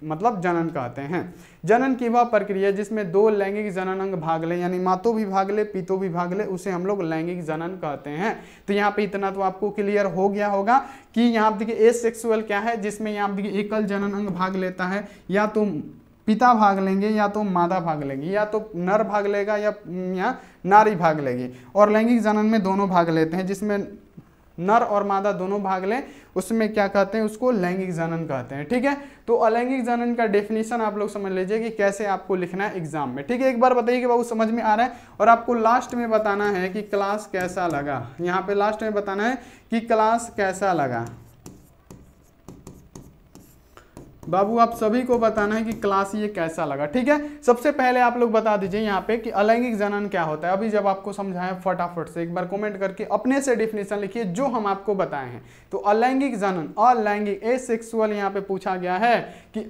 मतलब जनन कहते हैं। जनन की वह प्रक्रिया जिसमें दो लैंगिक जनन अंग भाग ले, यानी मातो भी भाग ले पितो भी भाग ले, उसे हम लोग लैंगिक जनन कहते हैं। तो यहाँ पे इतना तो आपको क्लियर हो गया होगा कि यहाँ देखिए एसेक्सुअल क्या है, जिसमें यहाँ देखिए एकल जनन अंग भाग लेता है, या तो पिता भाग लेंगे या तो माता भाग लेंगी, या तो नर भाग लेगा या नारी भाग लेगी। और लैंगिक जनन में दोनों भाग लेते हैं, जिसमें नर और मादा दोनों भाग लें उसमें क्या कहते हैं, उसको लैंगिक जनन कहते हैं। ठीक है, तो अलैंगिक जनन का डेफिनेशन आप लोग समझ लीजिए कि कैसे आपको लिखना है एग्जाम में। ठीक है, एक बार बताइए कि बाबू समझ में आ रहा है। और आपको लास्ट में बताना है कि क्लास कैसा लगा, यहाँ पे लास्ट में बताना है कि क्लास कैसा लगा। बाबू आप सभी को बताना है कि क्लास ये कैसा लगा। ठीक है, सबसे पहले आप लोग बता दीजिए यहाँ पे कि अलैंगिक जनन क्या होता है। अभी जब आपको समझाया फटाफट से एक बार कमेंट करके अपने से डेफिनेशन लिखिए जो हम आपको बताए हैं। तो अलैंगिक जनन, अलैंगिक एसेक्सुअल यहाँ पे पूछा गया है कि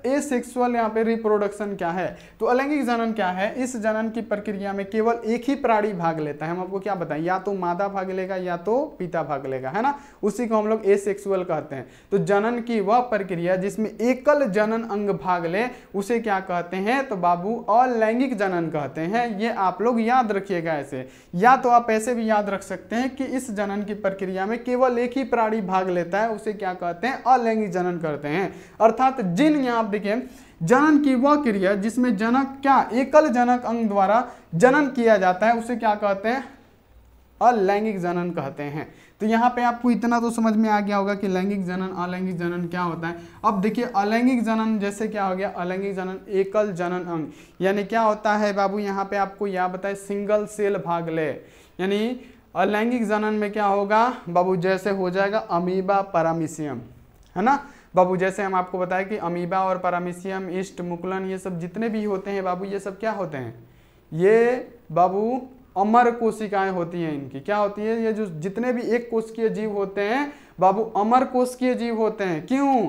एसेक्सुअल यहाँ पे रिप्रोडक्शन क्या है। तो अलैंगिक जनन क्या है, इस जनन की प्रक्रिया में केवल एक ही प्राणी भाग लेता है। हम आपको क्या बताएं, या तो मादा भाग लेगा या तो पिता भाग लेगा, है ना, उसी को हम लोग एसेक्सुअल कहते हैं। तो जनन की वह प्रक्रिया जिसमें एकल जनन अंग भाग ले उसे क्या कहते हैं, तो बाबू अलैंगिक जनन कहते हैं। ये आप लोग याद रखिएगा ऐसे, या तो आप ऐसे भी याद रख सकते हैं कि इस जनन की प्रक्रिया में केवल एक ही प्राणी भाग लेता है उसे क्या कहते हैं, अलैंगिक जनन करते हैं। अर्थात जिन यहाँ आप देखिए जनन की वह क्रिया जिसमें जनक क्या एकल जनक अंग द्वारा जनन किया जाता है उसे क्या कहते हैं, अलैंगिक जनन कहते हैं। तो यहाँ पे आपको इतना तो समझ में आ गया होगा कि लैंगिक जनन अलैंगिक जनन क्या होता है। अब देखिए अलैंगिक जनन जैसे क्या हो गया, अलैंगिक जनन एकल जनन अंग, यानी क्या होता है बाबू यहाँ पे आपको यह बताए सिंगल सेल भाग ले। यानी अलैंगिक जनन में क्या होगा बाबू, जैसे हो जाएगा अमीबा पैरामीशियम, है ना बाबू। जैसे हम आपको बताएं कि अमीबा और पैरामीशियम, ईस्ट, मुकुलन, ये सब जितने भी होते हैं बाबू, ये सब क्या होते हैं, ये बाबू अमर कोशिकाएं होती हैं। इनकी क्या होती है, ये जो जितने भी एक कोशिकीय जीव होते हैं बाबू अमर कोशिकीय जीव होते हैं। क्यों,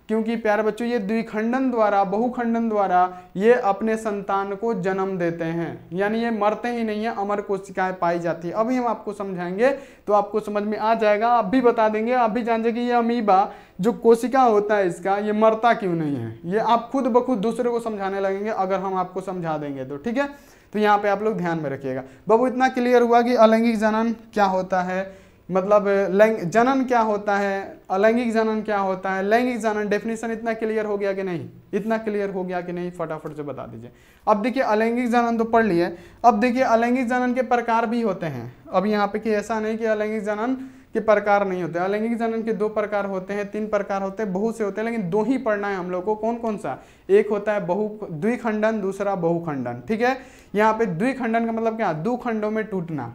क्योंकि प्यारे बच्चों ये द्विखंडन द्वारा, बहुखंडन द्वारा ये अपने संतान को जन्म देते हैं, यानी ये मरते ही नहीं है, अमर कोशिकाएं पाई जाती है। अभी हम आपको समझाएंगे तो आपको समझ में आ जाएगा, आप भी बता देंगे, आप भी जान जाएंगे ये अमीबा जो कोशिका होता है इसका ये मरता क्यों नहीं है। ये आप खुद ब खुद दूसरे को समझाने लगेंगे अगर हम आपको समझा देंगे तो। ठीक है, तो यहाँ पे आप लोग ध्यान में रखिएगा। बाबू इतना क्लियर हुआ कि अलैंगिक जनन क्या होता है, मतलब जनन क्या होता है, अलैंगिक जनन क्या होता है, लैंगिक जनन डेफिनेशन इतना क्लियर हो गया कि नहीं, इतना क्लियर हो गया कि नहीं, फटाफट से बता दीजिए। अब देखिए अलैंगिक जनन तो पढ़ लिए, अब देखिए अलैंगिक जनन के प्रकार भी होते हैं। अब यहाँ पे कि ऐसा नहीं कि अलैंगिक जनन के प्रकार नहीं होते। अलैंगिक जनन के दो प्रकार होते हैं, तीन प्रकार होते हैं, बहुत से होते हैं, लेकिन दो ही पढ़ना है हम लोग को। कौन कौन सा, एक होता है द्विखंडन, दूसरा बहुखंडन। ठीक है, यहाँ पे द्विखंडन का मतलब क्या, दो खंडों में टूटना,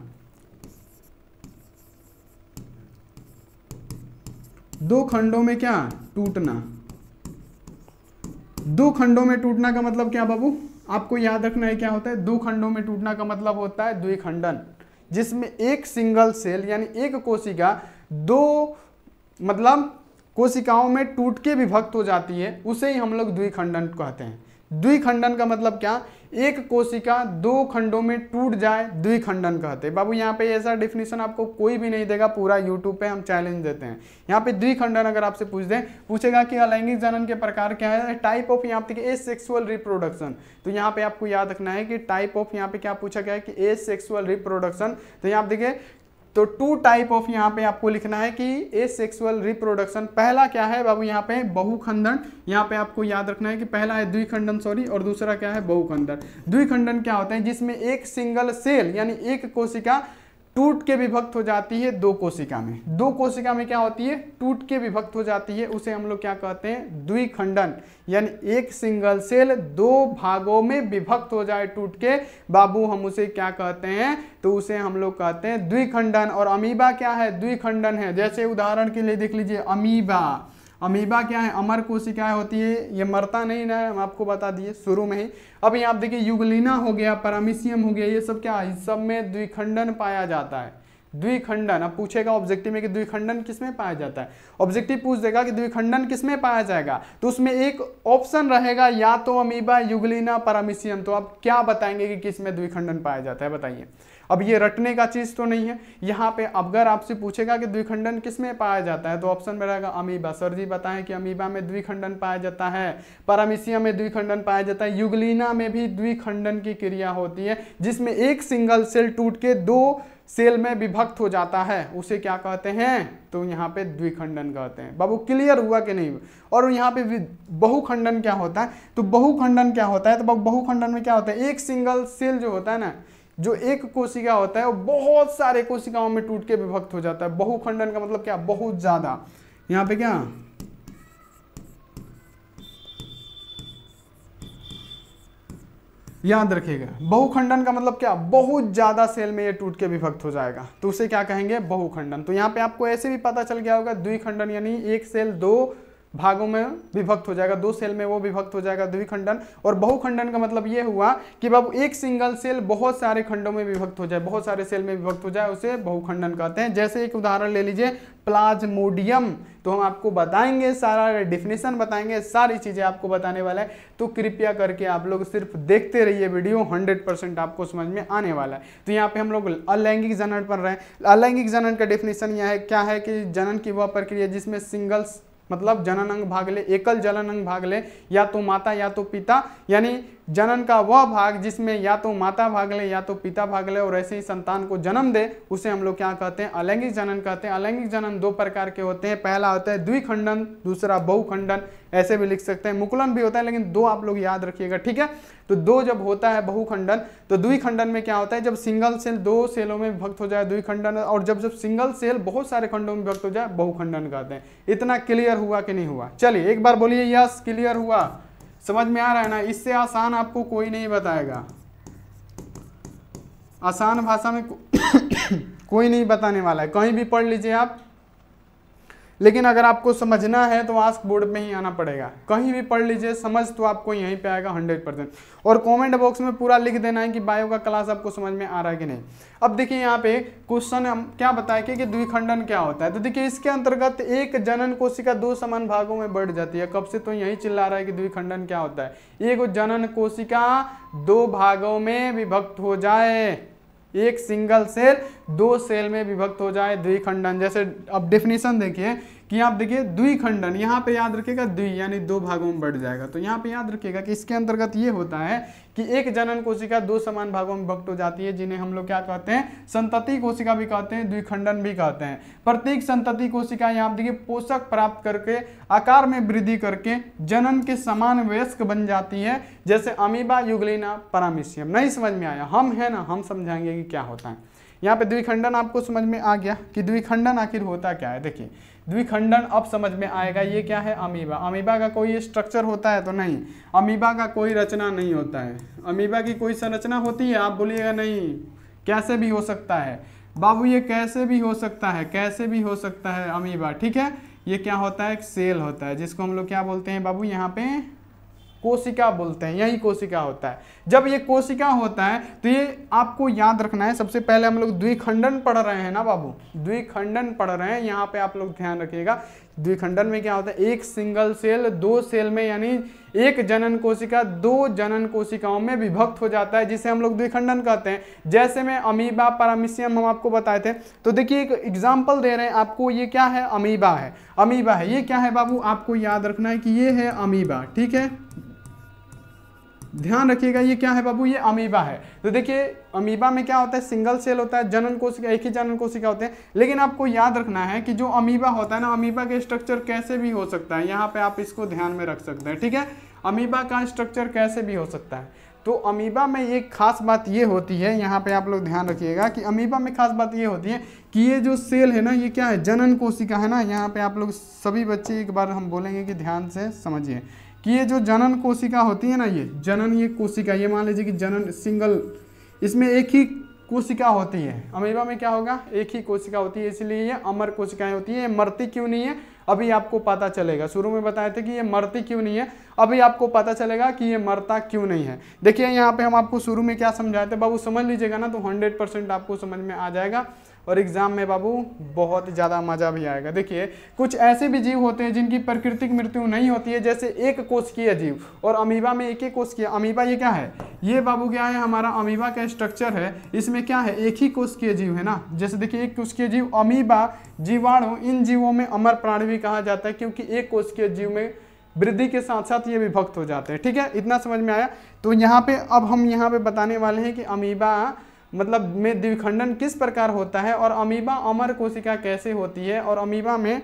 दो खंडों में क्या टूटना। दो खंडों में टूटना का मतलब क्या बाबू, आपको याद रखना है क्या होता है, दो खंडों में टूटना का मतलब होता है द्विखंडन, जिसमें एक सिंगल सेल यानी एक कोशिका दो मतलब कोशिकाओं में टूट के विभक्त हो जाती है उसे ही हम लोग द्विखंडन कहते हैं। द्विखंडन का मतलब क्या, एक कोशिका दो खंडों में टूट जाए, द्विखंडन कहते हैं। बाबू यहाँ पे ऐसा डेफिनेशन आपको कोई भी नहीं देगा, पूरा यूट्यूब पे हम चैलेंज देते हैं। यहाँ पे द्विखंडन अगर आपसे पूछेगा कि अलैंगिक जनन के प्रकार क्या है, टाइप ऑफ यहाँ पे एसेक्सुअल रिप्रोडक्शन। तो यहाँ पे आपको याद रखना है कि टाइप ऑफ यहाँ पे क्या पूछा गया है कि एसेक्सुअल रिप्रोडक्शन। तो यहाँ देखिए तो टू टाइप ऑफ यहाँ पे आपको लिखना है कि एसेक्सुअल रिप्रोडक्शन। पहला क्या है बाबू यहाँ पे बहुखंडन, यहाँ पे आपको याद रखना है कि पहला है द्विखंडन सॉरी, और दूसरा क्या है बहुखंडन। द्विखंडन क्या होता है, जिसमें एक सिंगल सेल यानी एक कोशिका टूट के विभक्त हो जाती है दो कोशिका में। दो कोशिका में क्या होती है, टूट के विभक्त हो जाती है, उसे हम लोग क्या कहते हैं, द्विखंडन। यानी एक सिंगल सेल दो भागों में विभक्त हो जाए टूट के, बाबू हम उसे क्या कहते हैं, तो उसे हम लोग कहते हैं द्विखंडन। और अमीबा क्या है, द्विखंडन है। जैसे उदाहरण के लिए देख लीजिए अमीबा, अमीबा क्या है, अमर कोशिकाएं होती है, ये मरता नहीं ना, हम आपको बता दिए शुरू में ही। अब यहाँ देखिए यूग्लिना हो गया, पैरामीशियम हो गया, ये सब क्या है, सब में द्विखंडन पाया जाता है। द्विखंडन, अब पूछेगा ऑब्जेक्टिव में कि द्विखंडन किसमें पाया जाता है, ऑब्जेक्टिव पूछ देगा कि द्विखंडन किसमें पाया जाएगा, तो उसमें एक ऑप्शन रहेगा या तो अमीबा, यूग्लिना, पैरामीशियम। तो आप क्या बताएंगे कि किसमें द्विखंडन पाया जाता है, बताइए। अब ये रटने का चीज तो नहीं है। यहाँ पे अगर आपसे पूछेगा कि द्विखंडन किसमें पाया जाता है, तो ऑप्शन में रहेगा अमीबा। सर जी बताएं कि अमीबा में द्विखंडन पाया जाता है, पैरामीशियम में द्विखंडन पाया जाता है, यूग्लिना में भी द्विखंडन की क्रिया होती है, जिसमें एक सिंगल सेल टूट के दो सेल में विभक्त हो जाता है, उसे क्या कहते हैं, तो यहाँ पे द्विखंडन कहते हैं। बाबू क्लियर हुआ कि नहीं। और यहाँ पे बहुखंडन क्या होता है, तो बहुखंडन क्या होता है, तो बहुखंडन में क्या होता है, एक सिंगल सेल जो होता है ना, जो एक कोशिका होता है वो बहुत सारे कोशिकाओं में टूट के विभक्त हो जाता है। बहुखंडन का मतलब क्या, बहुत ज्यादा। यहाँ पे क्या, याद रखिएगा, बहुखंडन का मतलब क्या, बहुत ज्यादा सेल में ये टूट के विभक्त हो जाएगा, तो उसे क्या कहेंगे, बहुखंडन। तो यहाँ पे आपको ऐसे भी पता चल गया होगा, द्विखंडन यानी एक सेल दो भागों में विभक्त हो जाएगा, दो सेल में वो विभक्त हो जाएगा, द्विखंडन। और बहुखंडन का मतलब ये हुआ कि बाबू एक सिंगल सेल बहुत सारे खंडों में विभक्त हो जाए, बहुत सारे सेल में विभक्त हो जाए, उसे बहुखंडन कहते हैं। जैसे एक उदाहरण ले लीजिए प्लाज्मोडियम, तो हम आपको बताएंगे, सारा डिफिनेशन बताएंगे, सारी चीजें आपको बताने वाला है, तो कृपया करके आप लोग सिर्फ देखते रहिए वीडियो, 100% आपको समझ में आने वाला है। तो यहाँ पे हम लोग अलैंगिक जनन पढ़ रहे हैं। अलैंगिक जनन का डेफिनेशन यह है, क्या है कि जनन की वह प्रक्रिया जिसमें सिंगल मतलब जनन अंग भाग ले, एकल जनन अंग भाग ले, या तो माता या तो पिता, यानी जनन का वह भाग जिसमें या तो माता भाग ले या तो पिता भाग ले और ऐसे ही संतान को जन्म दे, उसे हम लोग क्या कहते हैं, अलैंगिक जनन कहते हैं। अलैंगिक जनन दो प्रकार के होते हैं, पहला होता है द्विखंडन, दूसरा बहुखंडन, ऐसे भी लिख सकते हैं, मुकुलन भी होता है, लेकिन दो आप लोग याद रखिएगा, ठीक है। तो दो जब होता है बहुखंडन, तो द्विखंडन में क्या होता है, जब सिंगल सेल दो सेलों में विभक्त हो जाए द्विखंडन, और जब सिंगल सेल बहुत सारे खंडों में विभक्त हो जाए बहुखंडन कहते हैं। इतना क्लियर हुआ कि नहीं हुआ, चलिए एक बार बोलिए यस, क्लियर हुआ, समझ में आ रहा है ना। इससे आसान आपको कोई नहीं बताएगा, आसान भाषा में कोई नहीं बताने वाला है, कहीं भी पढ़ लीजिए आप, लेकिन अगर आपको समझना है तो आस्क बोर्ड में ही आना पड़ेगा, कहीं भी पढ़ लीजिए, समझ तो आपको यहीं पे आएगा 100%। और कमेंट बॉक्स में पूरा लिख देना है कि बायो का क्लास आपको समझ में आ रहा है कि नहीं। अब देखिए यहाँ पे क्वेश्चन हम क्या बताए कि द्विखंडन क्या होता है, तो देखिए इसके अंतर्गत एक जनन कोशिका दो समान भागों में बढ़ जाती है। कब से तो यही चिल्ला रहा है कि द्विखंडन क्या होता है, एक जनन कोशिका दो भागों में विभक्त हो जाए, एक सिंगल सेल दो सेल में विभक्त हो जाए, द्विखंडन। जैसे अब डेफिनेशन देखिए कि आप देखिए द्विखंडन, यहाँ पे याद रखिएगा द्वि यानी दो भागों में बढ़ जाएगा, तो यहाँ पे याद रखिएगा कि इसके अंतर्गत ये होता है कि एक जनन कोशिका दो समान भागों में विभक्त हो जाती है, जिन्हें हम लोग क्या कहते हैं, संतति कोशिका भी कहते हैं, द्विखंडन भी कहते हैं। प्रत्येक संतति कोशिका यहाँ देखिए पोषक प्राप्त करके आकार में वृद्धि करके जनन के समान वयस्क बन जाती है, जैसे अमीबा, यूग्लिना, पैरामीशियम। नहीं समझ में आया, हम है ना, हम समझाएंगे कि क्या होता है। यहाँ पे द्विखंडन आपको समझ में आ गया कि द्विखंडन आखिर होता क्या है। देखिए द्विखंडन अब समझ में आएगा, ये क्या है, अमीबा। अमीबा का कोई स्ट्रक्चर होता है तो नहीं, अमीबा का कोई रचना नहीं होता है। अमीबा की कोई संरचना होती है, आप बोलिएगा नहीं, कैसे भी हो सकता है बाबू, ये कैसे भी हो सकता है, कैसे भी हो सकता है अमीबा, ठीक है। ये क्या होता है, एक सेल होता है, जिसको हम लोग क्या बोलते हैं बाबू, यहाँ पे कोशिका बोलते हैं, यही कोशिका होता है। जब ये कोशिका होता है तो ये आपको याद रखना है, सबसे पहले हम लोग द्विखंडन पढ़ रहे हैं ना बाबू, द्विखंडन पढ़ रहे हैं, यहाँ पे आप लोग ध्यान रखिएगा। द्विखंडन में क्या होता है, एक सिंगल सेल दो सेल में यानी एक जनन कोशिका दो जनन कोशिकाओं में विभक्त हो जाता है, जिसे हम लोग द्विखंडन कहते हैं। जैसे में अमीबा पैरामीशियम हम आपको बताए थे। तो देखिए एक एग्जांपल दे रहे हैं आपको, ये क्या है, अमीबा है। अमीबा है, ये क्या है बाबू, आपको याद रखना है कि ये है अमीबा, ठीक है, ध्यान रखिएगा ये क्या है बाबू, ये अमीबा है। तो देखिए अमीबा में क्या होता है, सिंगल सेल होता है, जनन कोशिका एक ही जनन कोशिका होते हैं। लेकिन आपको याद रखना है कि जो अमीबा होता है ना, अमीबा का स्ट्रक्चर कैसे भी हो सकता है, यहाँ पे आप इसको ध्यान में रख सकते हैं, ठीक है। अमीबा का स्ट्रक्चर कैसे भी हो सकता है। तो अमीबा में एक खास बात ये होती है, यहाँ पे आप लोग ध्यान रखिएगा कि अमीबा में खास बात ये होती है कि ये जो सेल है ना, ये क्या है, जनन कोशिका है ना। यहाँ पे आप लोग सभी बच्चे एक बार हम बोलेंगे कि ध्यान से समझिए कि ये जो जनन कोशिका होती है ना, ये जनन, ये कोशिका, ये मान लीजिए कि जनन सिंगल, इसमें एक ही कोशिका होती है। अमीबा में क्या होगा, एक ही कोशिका होती है, इसलिए ये अमर कोशिकाएं होती है। ये मरती क्यों नहीं है, अभी आपको पता चलेगा। शुरू में बताए थे कि ये मरती क्यों नहीं है, अभी आपको पता चलेगा कि ये मरता क्यों नहीं है। देखिए यहाँ पे हम आपको शुरू में क्या समझाए थे बाबू, समझ लीजिएगा ना, तो 100% आपको समझ में आ जाएगा और एग्जाम में बाबू बहुत ज़्यादा मज़ा भी आएगा। देखिए कुछ ऐसे भी जीव होते हैं जिनकी प्राकृतिक मृत्यु नहीं होती है, जैसे एक कोशिकीय जीव, और अमीबा में एक ही कोशिकीय। अमीबा ये क्या है, ये बाबू क्या है, हमारा अमीबा का स्ट्रक्चर है, इसमें क्या है, एक ही कोशिकीय जीव है ना। जैसे देखिए एक कोशिकीय जीव, अमीबा, जीवाणु, इन जीवों में अमर प्राणी भी कहा जाता है, क्योंकि एक कोशिकीय जीव में वृद्धि के साथ साथ ये विभक्त हो जाते हैं, ठीक है। इतना समझ में आया। तो यहाँ पे अब हम यहाँ पे बताने वाले हैं कि अमीबा मतलब में द्विखंडन किस प्रकार होता है, और अमीबा अमर कोशिका कैसे होती है, और अमीबा में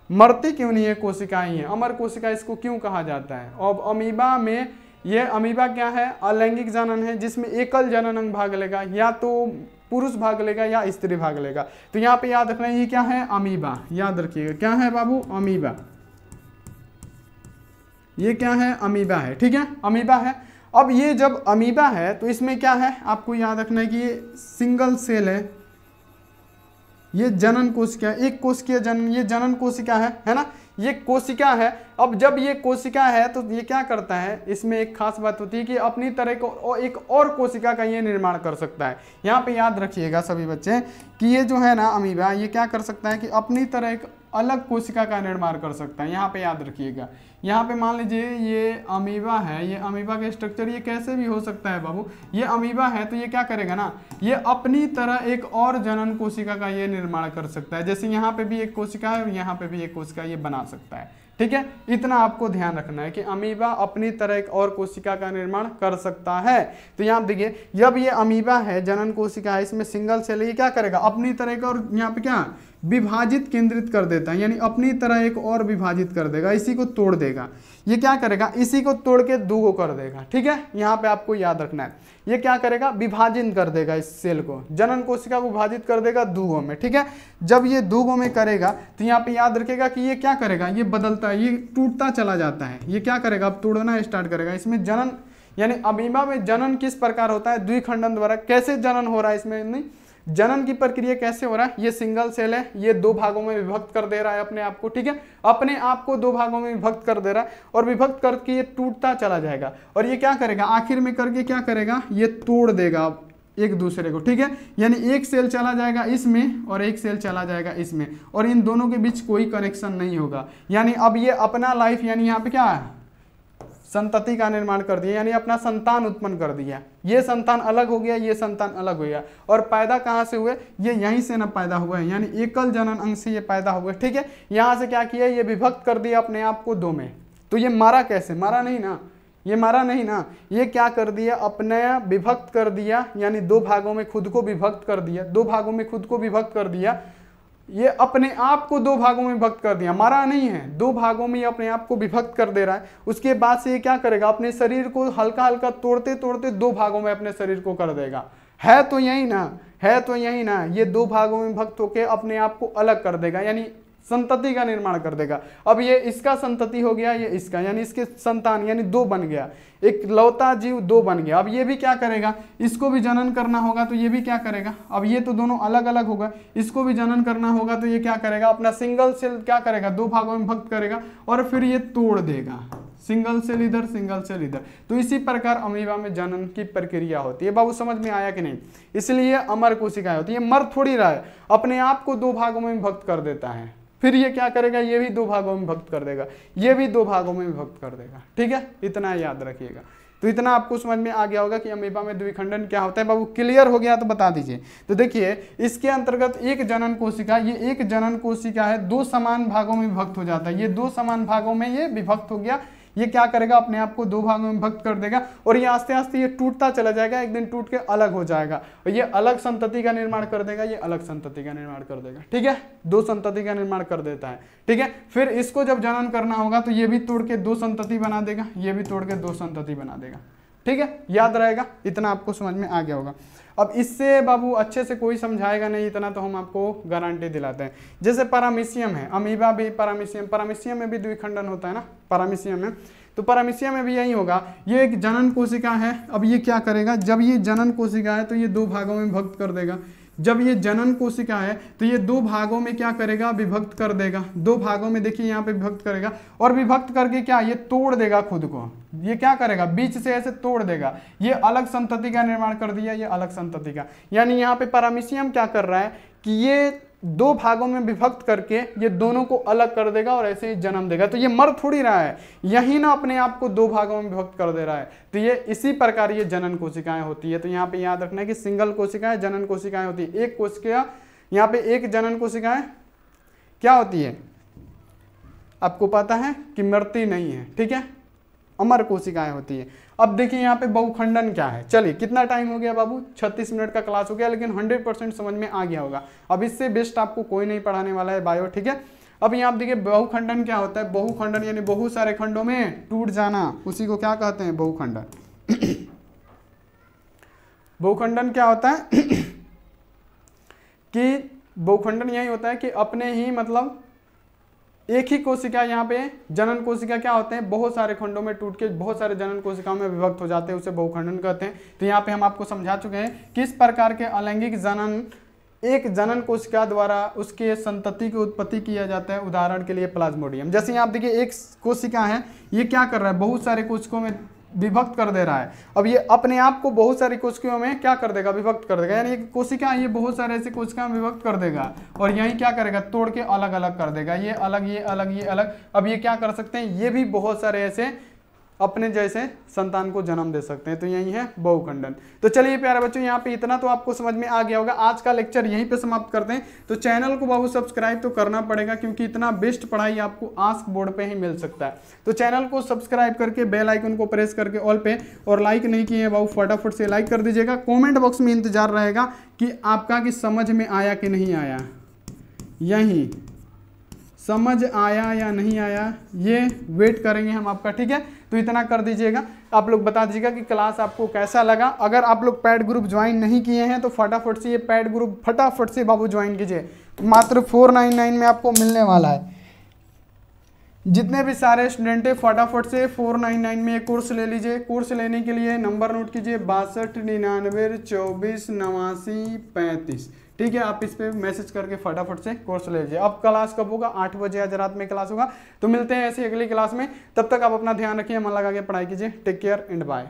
मरती क्यों नहीं है कोशिकाएं हैं, अमर कोशिका इसको क्यों कहा जाता है। और अमीबा में ये अमीबा क्या है, अलैंगिक जनन है, जिसमें एकल जनन अंग भाग लेगा, या तो पुरुष भाग लेगा या स्त्री भाग लेगा। तो यहाँ पे याद रखना है ये क्या है, अमीबा, याद रखिएगा क्या है बाबू, अमीबा, ये क्या है, अमीबा है, ठीक है, अमीबा है। अब ये जब अमीबा है तो इसमें क्या है, आपको याद रखना है कि ये सिंगल सेल है, ये जनन कोशिका, एक कोशिकीय जनन, ये जनन कोशिका है ना, ये कोशिका है। अब जब ये कोशिका है तो ये क्या करता है, इसमें एक खास बात होती है कि अपनी तरह को एक और कोशिका का ये निर्माण कर सकता है। यहाँ पे याद रखिएगा सभी बच्चे कि ये जो है ना अमीबा, ये क्या कर सकता है कि अपनी तरह एक अलग कोशिका का निर्माण कर सकता है। यहाँ पे याद रखिएगा, यहाँ पे मान लीजिए ये अमीबा है, ये अमीबा का स्ट्रक्चर ये कैसे भी हो सकता है बाबू, ये अमीबा है तो ये क्या करेगा ना, ये अपनी तरह एक और जनन कोशिका का ये निर्माण कर सकता है। जैसे यहाँ पे भी एक कोशिका है और यहाँ पे भी एक कोशिका ये बना सकता है, ठीक है। इतना आपको ध्यान रखना है कि अमीबा अपनी तरह एक और कोशिका का निर्माण कर सकता है। तो यहाँ देखिए जब ये अमीबा है, जनन कोशिका है, इसमें सिंगल सेल, ये क्या करेगा, अपनी तरह का, और यहाँ पे क्या विभाजित केंद्रित कर देता है, यानी अपनी तरह एक और विभाजित कर देगा, इसी को तोड़ देगा। ये क्या करेगा, इसी को तोड़ के दो को कर देगा, ठीक है। यहाँ पे आपको याद रखना है, ये क्या करेगा, विभाजित कर देगा इस सेल को, जनन कोशिका को विभाजित कर देगा दूगों में, ठीक है। जब ये दूगों में करेगा तो यहाँ पे याद रखेगा कि ये क्या करेगा, ये बदलता है, ये टूटता चला जाता है, ये क्या करेगा, अब तोड़ना स्टार्ट करेगा। इसमें जनन यानी अमीबा में जनन किस प्रकार होता है, द्विखंडन द्वारा। कैसे जनन हो रहा है इसमें, नहीं जनन की प्रक्रिया कैसे हो रहा है, ये सिंगल सेल है, ये दो भागों में विभक्त कर दे रहा है अपने आप को, ठीक है, अपने आप को दो भागों में विभक्त कर दे रहा है, और विभक्त करके ये टूटता चला जाएगा, और ये क्या करेगा, आखिर में करके क्या करेगा, ये तोड़ देगा एक दूसरे को, ठीक है। यानी एक सेल चला जाएगा इसमें और एक सेल चला जाएगा इसमें, और इन दोनों के बीच कोई कनेक्शन नहीं होगा। यानी अब ये अपना लाइफ, यानी यहाँ पे क्या है, संतति का निर्माण कर दिया, यानी अपना संतान उत्पन्न कर दिया। ये संतान अलग हो गया, ये संतान अलग हो गया, और पैदा कहाँ से हुए, ये यहीं से ना पैदा हुए, यानी एकल जनन अंग से ये पैदा हुए, ठीक है। यहाँ से क्या किया, ये विभक्त कर दिया अपने आप को दो में। तो ये मारा कैसे, मारा नहीं ना, ये मारा नहीं ना, ये क्या कर दिया, अपने विभक्त कर दिया, यानी दो भागों में खुद को विभक्त कर दिया, दो भागों में खुद को विभक्त कर दिया, ये अपने आप को दो भागों में विभक्त कर दिया, मारा नहीं है, दो भागों में ये अपने आप को विभक्त कर दे रहा है। उसके बाद से ये क्या करेगा, अपने शरीर को हल्का हल्का तोड़ते तोड़ते दो भागों में अपने शरीर को कर देगा। है तो यही ना, है तो यही ना, ये दो भागों में विभक्त होकर अपने आप को अलग कर देगा, यानी संतति का निर्माण कर देगा। अब ये इसका संतति हो गया, ये इसका, यानी इसके संतान, यानी दो बन गया, एक लौता जीव दो बन गया। अब ये भी क्या करेगा, इसको भी जनन करना होगा तो ये भी क्या करेगा, अब ये तो दोनों अलग अलग होगा, इसको भी जनन करना होगा तो ये क्या करेगा, अपना सिंगल सेल क्या करेगा, दो भागों में विभक्त करेगा और फिर ये तोड़ देगा, सिंगल सेल इधर सिंगल सेल इधर। तो इसी प्रकार अमीबा में जनन की प्रक्रिया होती है। बाबू समझ में आया कि नहीं, इसलिए अमर कोशिकाएं होती है, मर थोड़ी रहा है, अपने आप को दो भागों में विभक्त कर देता है, फिर ये क्या करेगा, ये भी 2 भागों में विभक्त कर देगा, ये भी 2 भागों में विभक्त कर देगा। ठीक है, इतना याद रखिएगा। तो इतना आपको समझ में आ गया होगा कि अमीबा में द्विखंडन क्या होता है। बाबू क्लियर हो गया तो बता दीजिए। तो देखिए इसके अंतर्गत एक जनन कोशिका, ये एक जनन कोशिका है, 2 समान भागों में विभक्त हो जाता है। ये 2 समान भागों में ये विभक्त हो गया, ये क्या करेगा, अपने आप को 2 भागों में विभक्त कर देगा और ये आस्ते आस्ते ये टूटता चला जाएगा, एक दिन टूट के अलग हो जाएगा और ये अलग संतति का निर्माण कर देगा, ये अलग संतति का निर्माण कर देगा। ठीक है, 2 संतति का निर्माण कर देता है। ठीक है, फिर इसको जब जनन करना होगा तो ये भी तोड़ के 2 संतति बना देगा, ये भी तोड़ के 2 संतति बना देगा। ठीक है, याद रहेगा, इतना आपको समझ में आ गया होगा। अब इससे बाबू अच्छे से कोई समझाएगा नहीं, इतना तो हम आपको गारंटी दिलाते हैं। जैसे पैरामीशियम है, अमीबा भी पैरामीशियम में भी द्विखंडन होता है ना, पैरामीशियम में, तो पैरामीशियम में भी यही होगा। ये एक जनन कोशिका है, अब ये क्या करेगा, जब ये जनन कोशिका है तो ये 2 भागों में विभक्त कर देगा। जब ये जनन कोशिका है तो ये 2 भागों में क्या करेगा, विभक्त कर देगा। 2 भागों में देखिए यहाँ पे विभक्त करेगा और विभक्त करके क्या, ये तोड़ देगा खुद को। ये क्या करेगा, बीच से ऐसे तोड़ देगा, ये अलग संतति का निर्माण कर दिया, ये अलग संतति का। यानी यहाँ पे पैरामीशियम क्या कर रहा है कि ये 2 भागों में विभक्त करके ये दोनों को अलग कर देगा और ऐसे ही जन्म देगा। तो ये मर थोड़ी रहा है, यही ना अपने आप को 2 भागों में विभक्त कर दे रहा है। तो ये इसी प्रकार ये जनन कोशिकाएं होती है। तो यहाँ पे याद रखना है कि सिंगल कोशिकाएं जनन कोशिकाएं होती है। एक कोशिका, यहाँ पे एक जनन कोशिकाएं क्या होती है, आपको पता है कि मरती नहीं है। ठीक है, अमर कोशिकाएं होती है। अब देखिए यहाँ पे बहुखंडन क्या है। चलिए कितना टाइम हो गया बाबू, 36 मिनट का क्लास हो गया, लेकिन 100% समझ में आ गया होगा। अब इससे बेस्ट आपको कोई नहीं पढ़ाने वाला है बायो। ठीक है, अब यहाँ आप देखिए बहुखंडन क्या होता है। बहुखंडन यानी बहुत सारे खंडों में टूट जाना, उसी को क्या कहते हैं, बहुखंडन। बहुखंडन क्या होता है कि बहुखंडन यही होता है कि अपने ही मतलब एक ही कोशिका, यहाँ पे जनन कोशिका क्या होते हैं, बहुत सारे खंडों में टूट के बहुत सारे जनन कोशिकाओं में विभक्त हो जाते हैं, उसे बहुखंडन कहते हैं। तो यहाँ पे हम आपको समझा चुके हैं किस प्रकार के अलैंगिक जनन एक जनन कोशिका द्वारा उसके संतति की उत्पत्ति किया जाता है। उदाहरण के लिए प्लाज्मोडियम, जैसे यहाँ देखिए एक कोशिका है, ये क्या कर रहा है, बहुत सारे कोशिकाओं में विभक्त कर दे रहा है। अब ये अपने आप को बहुत सारी कोशिकाओं में क्या कर देगा, विभक्त कर देगा। यानी एक कोशिका ये बहुत सारे ऐसे कोशिका में विभक्त कर देगा और यही क्या करेगा, तोड़ के अलग अलग कर देगा, ये अलग, ये अलग, ये अलग। अब ये क्या कर सकते हैं, ये भी बहुत सारे ऐसे अपने जैसे संतान को जन्म दे सकते हैं। तो यही है बहुखंडन। तो चलिए प्यारे बच्चों, यहाँ पे इतना तो आपको समझ में आ गया होगा। आज का लेक्चर यहीं पे समाप्त करते हैं। तो चैनल को बाबू सब्सक्राइब तो करना पड़ेगा, क्योंकि इतना बेस्ट पढ़ाई आपको आस्क बोर्ड पे ही मिल सकता है। तो चैनल को सब्सक्राइब करके बेल आइकन को प्रेस करके ऑल पे, और लाइक नहीं किए बाबू फटाफट से लाइक कर दीजिएगा। कॉमेंट बॉक्स में इंतजार रहेगा कि आपका कि समझ में आया कि नहीं आया, यही समझ आया या नहीं आया, ये वेट करेंगे हम आपका। ठीक है, तो इतना कर दीजिएगा। आप लोग बता दीजिएगा कि क्लास आपको कैसा लगा। अगर आप लोग पैड ग्रुप ज्वाइन नहीं किए हैं तो फटाफट से ये पैड ग्रुप फटाफट से बाबू ज्वाइन कीजिए। मात्र 499 में आपको मिलने वाला है। जितने भी सारे स्टूडेंट है फटाफट से 499 में एक कोर्स ले लीजिए। कोर्स लेने के लिए नंबर नोट कीजिए 6299 24 89 35। ठीक है, आप इस पे मैसेज करके फटाफट से कोर्स ले लीजिए। अब क्लास कब होगा, 8 बजे आज रात में क्लास होगा। तो मिलते हैं ऐसी अगली क्लास में, तब तक आप अपना ध्यान रखिए, मन लगा के पढ़ाई कीजिए। Take care and bye.